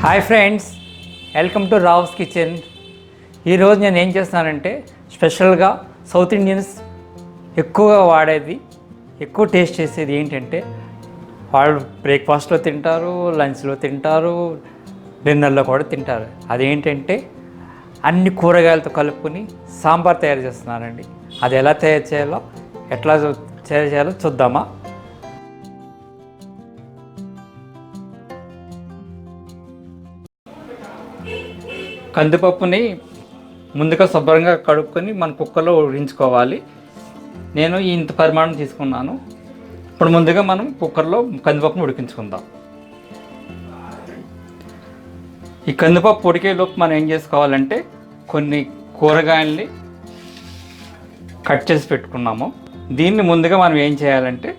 Hi friends, welcome to Rao's kitchen. ఈరోజు నేను ఏం చేస్తున్నానంటే స్పెషల్గా సౌత్ ఇండియన్స్ ఎక్కువగా వాడేది, ఎక్కువ టేస్ట్ చేసేది ఏంటంటే వాళ్ళు బ్రేక్ఫాస్ట్లో తింటారు, లంచ్లో తింటారు, డిన్నర్లో కూడా తింటారు. అదేంటంటే అన్ని కూరగాయలతో కలుపుకొని సాంబార్ తయారు చేస్తున్నానండి. అది ఎలా తయారు చేయాలో, ఎట్లా తయారు చేయాలో చూద్దామా? కందిపప్పుని ముందుగా శుభ్రంగా కడుక్కొని మన కుక్కర్లో ఉడికించుకోవాలి. నేను ఇంత పరిమాణం తీసుకున్నాను. ఇప్పుడు ముందుగా మనం కుక్కర్లో కందిపప్పును ఉడికించుకుందాం. ఈ కందిపప్పు ఉడికేలోపు మనం ఏం చేసుకోవాలంటే కొన్ని కూరగాయల్ని కట్ చేసి పెట్టుకున్నాము. దీన్ని ముందుగా మనం ఏం చేయాలంటే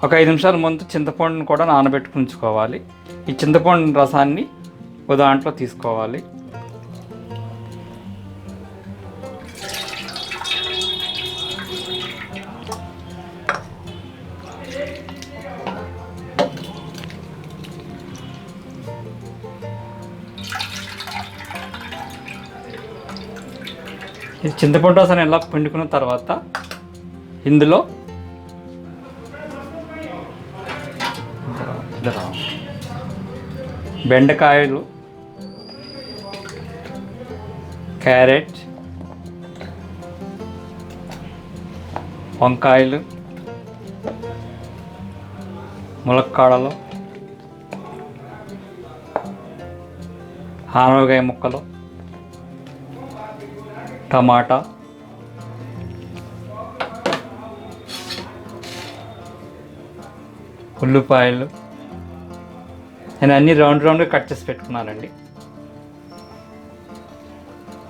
ఒక 5 నిమిషాల ముందు చింతపండును కూడా నానబెట్టుకుంచుకోవాలి. ఈ చింతపండు రసాన్ని ఒక దాంట్లో తీసుకోవాలి. ఈ చింతపండు రసాన్ని ఇలా పిండుకున్న తర్వాత ఇందులో బెండకాయలు, క్యారెట్, వంకాయలు, ములక్కాడలు, ఆనపకాయ ముక్కలు, టమాటా, ఉల్లిపాయలు నేను అన్నీ రౌండ్గా కట్ చేసి పెట్టుకున్నానండి.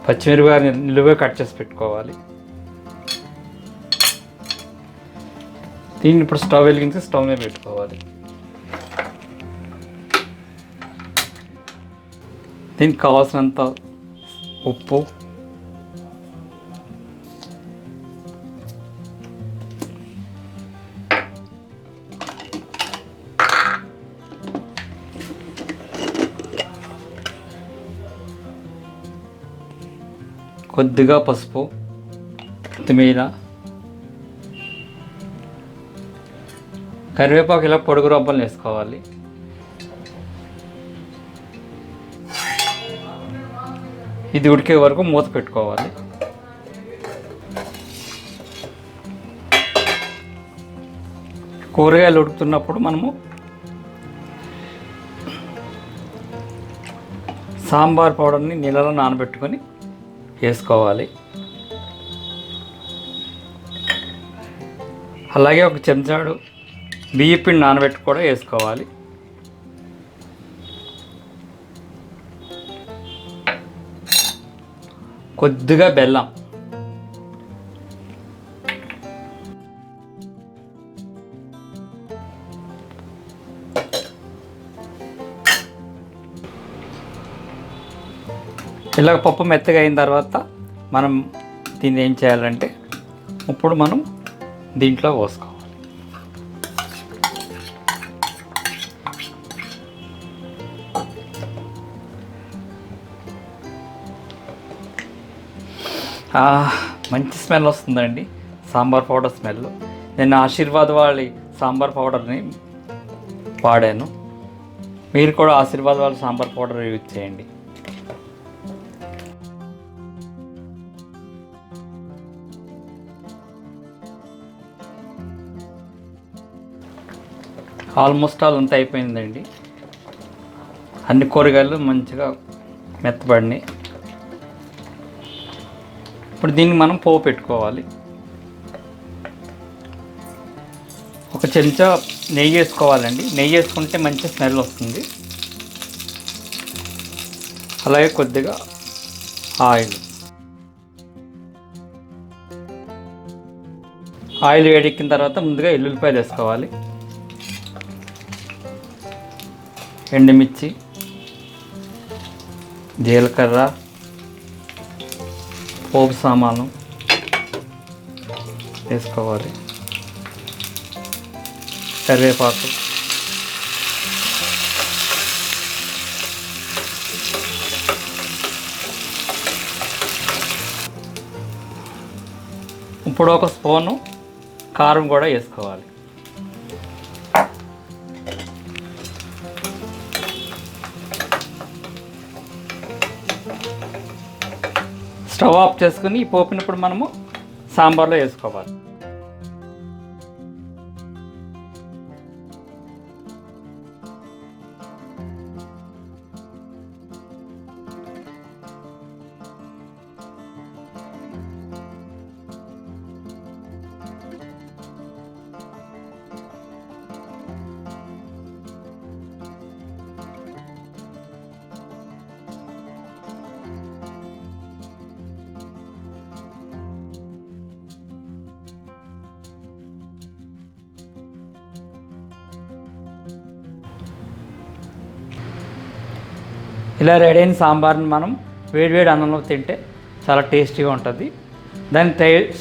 పచ్చిమిరపకాయలు నిలువుగా కట్ చేసి పెట్టుకోవాలి. దీన్ని ఇప్పుడు స్టవ్ వెలిగించి స్టవ్ మీద పెట్టుకోవాలి. దీనికి కావాల్సినంత ఉప్పు, కొద్దిగా పసుపు, కొత్తిమీర, కరివేపాకు ఇలా పొడుగు రబ్బలు వేసుకోవాలి. ఇది ఉడికే వరకు మూత పెట్టుకోవాలి. కూరగాయలు ఉడుకుతున్నప్పుడు మనము సాంబార్ పౌడర్ని నీళ్ళలో నానబెట్టుకొని వేసుకోవాలి. అలాగే ఒక చెంచాడు బియ్యం పిండి నానబెట్టి కూడా వేసుకోవాలి. కొద్దిగా బెల్లం, ఇలా పప్పు మెత్తగా అయిన తర్వాత మనం దీన్ని ఏం చేయాలంటే ఇప్పుడు మనం దీంట్లో పోసుకోవాలి. మంచి స్మెల్ వస్తుందండి, సాంబార్ పౌడర్ స్మెల్. నేను ఆశీర్వాద్ వాళ్ళ సాంబార్ పౌడర్ని వాడాను. మీరు కూడా ఆశీర్వాద్ వాళ్ళ సాంబార్ పౌడర్ యూజ్ చేయండి. ఆల్మోస్ట్ ఆల్ అంతా అయిపోయిందండి. అన్ని కూరగాయలు మంచిగా మెత్తబడినాయి. ఇప్పుడు దీన్ని మనం పోపు పెట్టుకోవాలి. ఒక చెంచా నెయ్యి వేసుకోవాలండి. నెయ్యి వేసుకుంటే మంచి స్మెల్ వస్తుంది. అలాగే కొద్దిగా ఆయిల్ వేడెక్కిన తర్వాత ముందుగా ఎల్లుల్లిపాయలు వేసుకోవాలి. ఎండుమిర్చి, జీలకర్ర, పోపు సామాను వేసుకోవాలి. కరివేపాకు, ఇప్పుడు ఒక స్పూను కారం కూడా వేసుకోవాలి. స్టవ్ ఆఫ్ చేసుకుని ఈ పోపుని ఇప్పుడు మనము సాంబార్లో వేసుకోవాలి. ఇలా రెడీ అయిన సాంబార్ని మనం వేడివేడి అన్నంలో తింటే చాలా టేస్టీగా ఉంటుంది. దాన్ని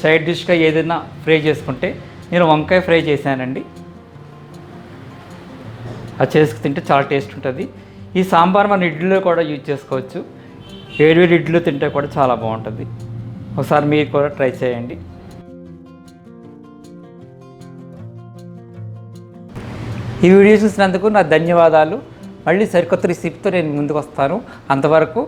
సైడ్ డిష్గా ఏదైనా ఫ్రై చేసుకుంటే నేను వంకాయ ఫ్రై చేశానండి. అది చేసుకు తింటే చాలా టేస్ట్ ఉంటుంది. ఈ సాంబార్ మన ఇడ్లీలో కూడా యూజ్ చేసుకోవచ్చు. వేడివేడి ఇడ్లీలో తింటే కూడా చాలా బాగుంటుంది. ఒకసారి మీరు కూడా ట్రై చేయండి. ఈ వీడియో చూసినందుకు నా ధన్యవాదాలు. మళ్ళీ సరికొత్త రెసిపీతో నేను ముందుకు వస్తాను. అంతవరకు